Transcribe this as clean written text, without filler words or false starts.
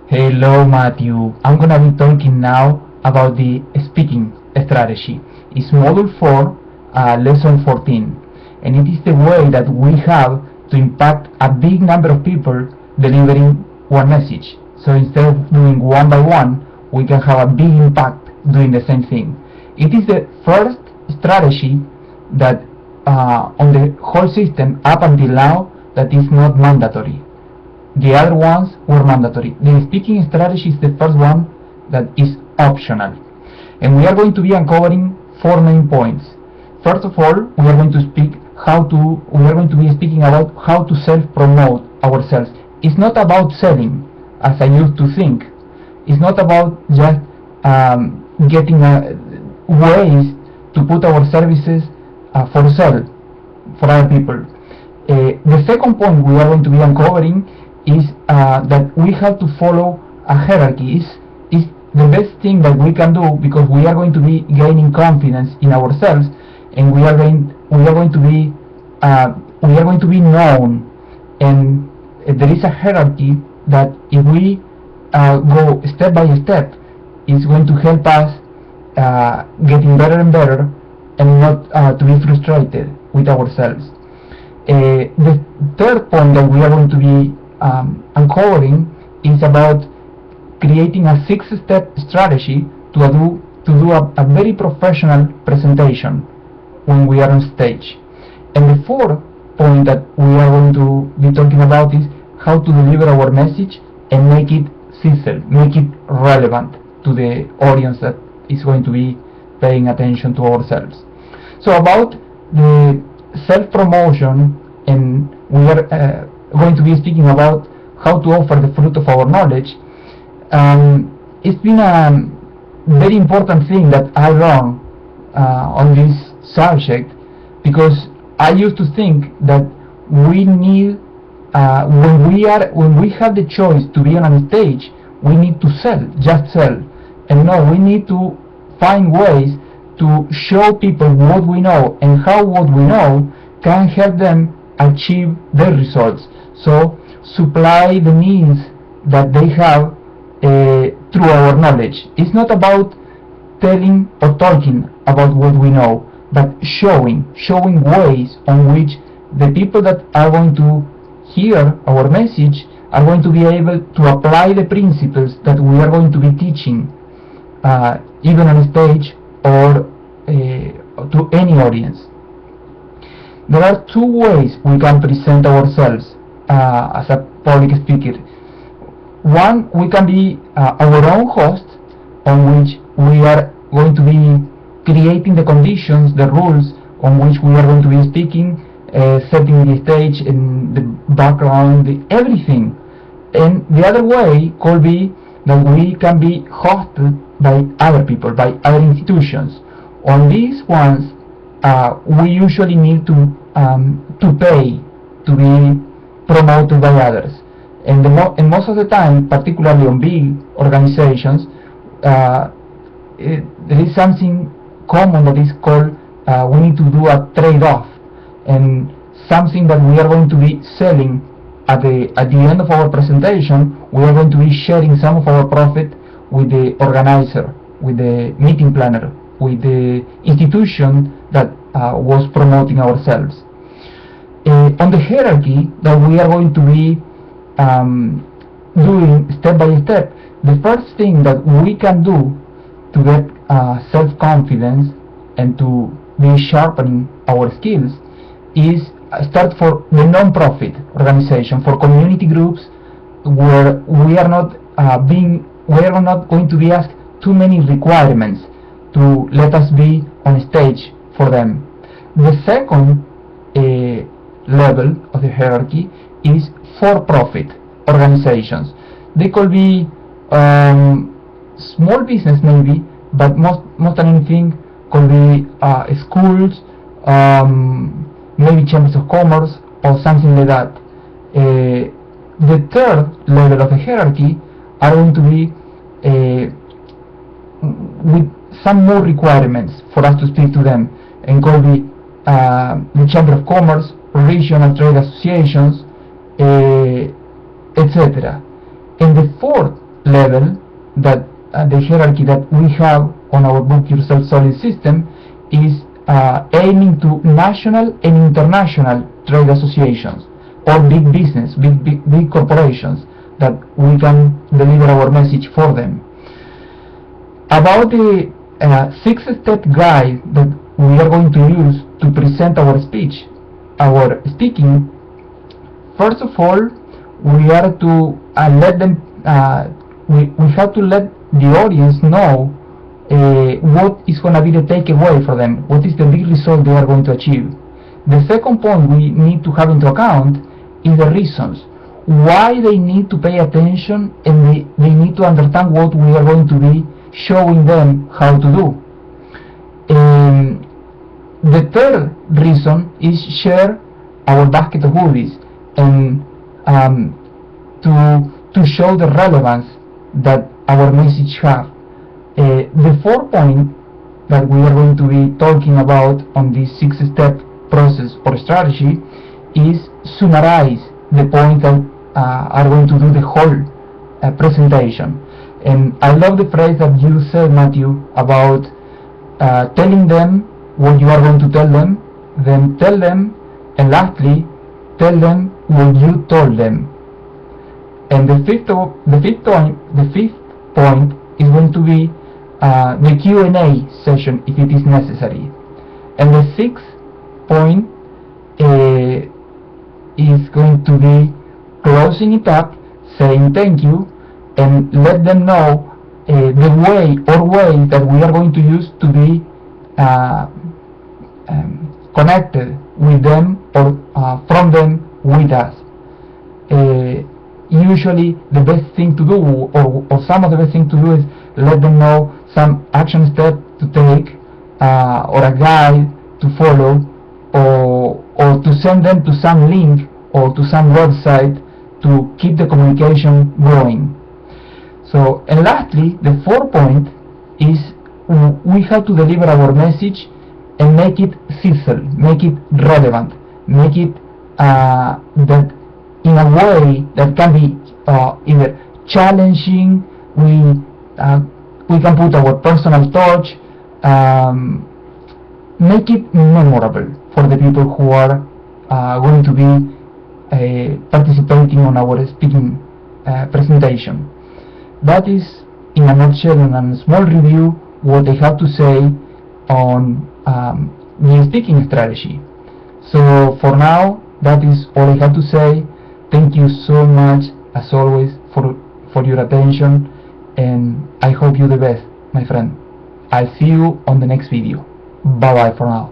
Hello, Matthew. I'm gonna be talking now about the speaking strategy. It's Module 4, Lesson 14, and it is the way that we have to impact a big number of people delivering one message. So instead of doing one by one, we can have a big impact doing the same thing. It is the first strategy that on the whole system up until now that is not mandatory. The other ones were mandatory. The speaking strategy is the first one that is optional. And we are going to be uncovering four main points. First of all, we are going to be speaking about how to self-promote ourselves. It's not about selling, as I used to think. It's not about just getting ways to put our services for sale for other people. The second point we are going to be uncovering is that we have to follow a hierarchy. Is the best thing that we can do, because we are going to be gaining confidence in ourselves, and we are going to be known, and there is a hierarchy that if we go step by step, is going to help us getting better and better, and not to be frustrated with ourselves. The third point that we are going to be uncovering is about creating a 6-step strategy to do a very professional presentation when we are on stage. And the fourth point that we are going to be talking about is how to deliver our message and make it sincere, make it relevant to the audience that is going to be paying attention to ourselves. So about the self-promotion, and we are going to be speaking about how to offer the fruit of our knowledge. It's been a very important thing that I learned on this subject, because I used to think that we need when we have the choice to be on a stage, we need to just sell, and no, we need to find ways to show people what we know and how what we know can help them achieve their results. So supply the needs that they have through our knowledge. It's not about telling or talking about what we know, but showing ways on which the people that are going to hear our message are going to be able to apply the principles that we are going to be teaching, even on stage or to any audience. There are two ways we can present ourselves as a public speaker. One, we can be our own host, on which we are going to be creating the conditions, the rules on which we are going to be speaking, setting the stage and the background, everything. And the other way could be that we can be hosted by other people, by other institutions. On these ones, we usually need to pay to be promoted by others, and most of the time, particularly on big organizations, there is something common that is called we need to do a trade-off, and something that we are going to be selling at the end of our presentation. We are going to be sharing some of our profit with the organizer, with the meeting planner, with the institution that was promoting ourselves. On the hierarchy that we are going to be doing step by step, the first thing that we can do to get self-confidence and to be sharpening our skills is start for the non-profit organization, for community groups where we are not going to be asked too many requirements to let us be on stage for them. The second level of the hierarchy is for-profit organizations. They could be small business maybe, but most than anything could be schools, maybe chambers of commerce or something like that. The third level of the hierarchy are going to be with some more requirements for us to speak to them, and could be the Chamber of Commerce, regional trade associations, etc. And the fourth level, that the hierarchy that we have on our Book Yourself Solid system is aiming to national and international trade associations or big business, big corporations, that we can deliver our message for them. About the 6-step guide that we are going to use to present our speaking, first of all, we are to let them, we have to let the audience know what is going to be the takeaway for them, what is the big result they are going to achieve. The second point we need to have into account is the reasons why they need to pay attention, and they need to understand what we are going to be showing them how to do. The third reason is share our basket of goodies, and to show the relevance that our message has. The fourth point that we are going to be talking about on this 6-step process or strategy is summarize the points that are going to do the whole presentation. And I love the phrase that you said, Matthew, about telling them what you are going to tell them, then tell them, and lastly, tell them what you told them. And the fifth point is going to be the Q&A session if it is necessary. And the sixth point is going to be closing it up, saying thank you, and let them know the way or ways that we are going to use to be connected with them or from them with us. Usually the best thing to do, or some of the best thing to do, is let them know some action step to take, or a guide to follow, or to send them to some link or to some website to keep the communication going. So, and lastly, the fourth point is we have to deliver our message and make it sizzle, make it relevant, make it that in a way that can be either challenging. We can put our personal touch, make it memorable for the people who are going to be participating on our speaking presentation. That is, in a nutshell and a small review, what I have to say on the speaking strategy. So for now, that is all I have to say. Thank you so much, as always, for your attention, and I hope you the best, my friend. I'll see you on the next video. Bye bye for now.